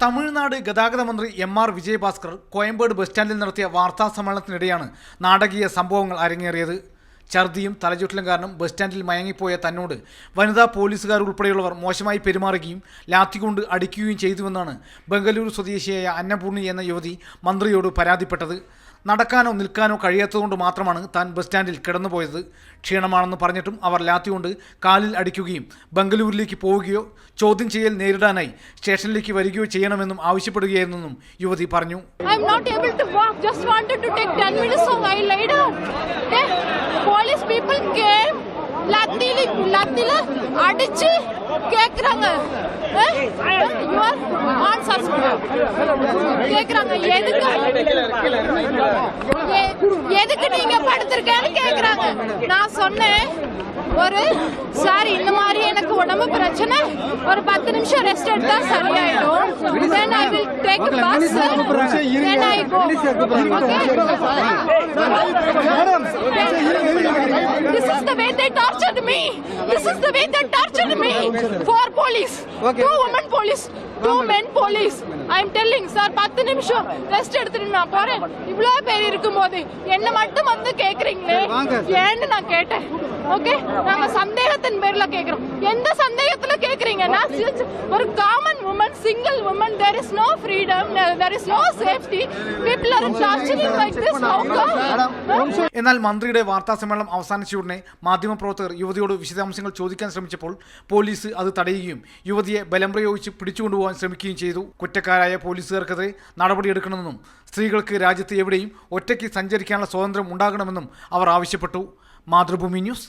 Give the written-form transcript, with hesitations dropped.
തമിഴ്നാട് ഗതാഗത മന്ത്രി എം.ആർ. വിജയഭാസ്കർ കോയമ്പേട് ബസ് സ്റ്റാൻഡിൽ നടത്തിയ വാർത്താ സമ്മേളനത്തിനിടെയാണ് നാടകീയ സംഭവങ്ങൾ അരങ്ങേറിയത്. ഛർദിയും തലചുറ്റലും കാരണം ബസ് സ്റ്റാൻഡിൽ മയങ്ങിപ്പോയ തന്നോട് വനിതാ പോലീസുകാർ ഉൾപ്പെടെയുള്ളവർ മോശമായി പെരുമാറുകയും ലാത്തികൊണ്ട് അടിക്കുകയും ചെയ്തുവെന്നാണ് ബംഗളൂരു സ്വദേശിയായ അന്നപൂർണി എന്ന യുവതി മന്ത്രിയോട് പരാതിപ്പെട്ടത്. നടക്കാനോ നിൽക്കാനോ കഴിയാത്തതുകൊണ്ട് മാത്രമാണ് താൻ ബസ് സ്റ്റാൻഡിൽ കിടന്നുപോയത്. ക്ഷീണമാണെന്ന് പറഞ്ഞിട്ടും അവർ ലാത്തികൊണ്ട് കാലിൽ അടിക്കുകയും ബംഗളൂരിലേക്ക് പോവുകയോ ചോദ്യം ചെയ്യൽ നേരിടാനായി സ്റ്റേഷനിലേക്ക് വരികയോ ചെയ്യണമെന്നും ആവശ്യപ്പെടുകയായിരുന്നെന്നും യുവതി പറഞ്ഞു. அடிச்சு கேக்குறாங்க கேக்குறாங்க எதுக்கு நீங்க படுத்திருக்கேன்னு கேக்குறாங்க. நான் சொன்னேன் ஒரு சார் இந்த மாதிரி எனக்கு உடம்பு பிரச்சனை, ஒரு 10 நிமிஷம் ரெஸ்ட் எடுத்தா சரியாயிடும். Then I will take a bus. Then I go. This is the way they tortured me. This is the way they tortured me. 4 police, 2 women police, 2 men police. I am telling sir 10 நிமிஷம் rest எடுத்துட்டு நான் போறேன். இவ்ளோ பேர் இருக்கும்போது என்ன மட்டும் வந்து கேக்குறீங்களே ஏன்னு நான் கேட்டேன். ஓகே, நாங்க சந்தேகத்தின் பேர்ல கேக்குறோம். எந்த சந்தேகத்துல கேக்குறீங்கன்னா ஒரு common woman, single woman, there is no freedom, there is no safety, people are torturing like this. എന്നാൽ മന്ത്രിയുടെ വാർത്താ സമ്മേളനം അവസാനിച്ച ഉടനെ മാധ്യമപ്രവർത്തകർ യുവതിയോട് വിശദാംശങ്ങൾ ചോദിക്കാൻ ശ്രമിച്ചപ്പോൾ പോലീസ് അത് തടയുകയും യുവതിയെ ബലം പ്രയോഗിച്ച് പിടിച്ചുകൊണ്ടുപോകാൻ ശ്രമിക്കുകയും ചെയ്തു. കുറ്റക്കാരായ പോലീസുകാർക്കെതിരെ നടപടിയെടുക്കണമെന്നും സ്ത്രീകൾക്ക് രാജ്യത്ത് എവിടെയും ഒറ്റയ്ക്ക് സഞ്ചരിക്കാനുള്ള സ്വാതന്ത്ര്യം ഉണ്ടാകണമെന്നും അവർ ആവശ്യപ്പെട്ടു. മാതൃഭൂമി ന്യൂസ്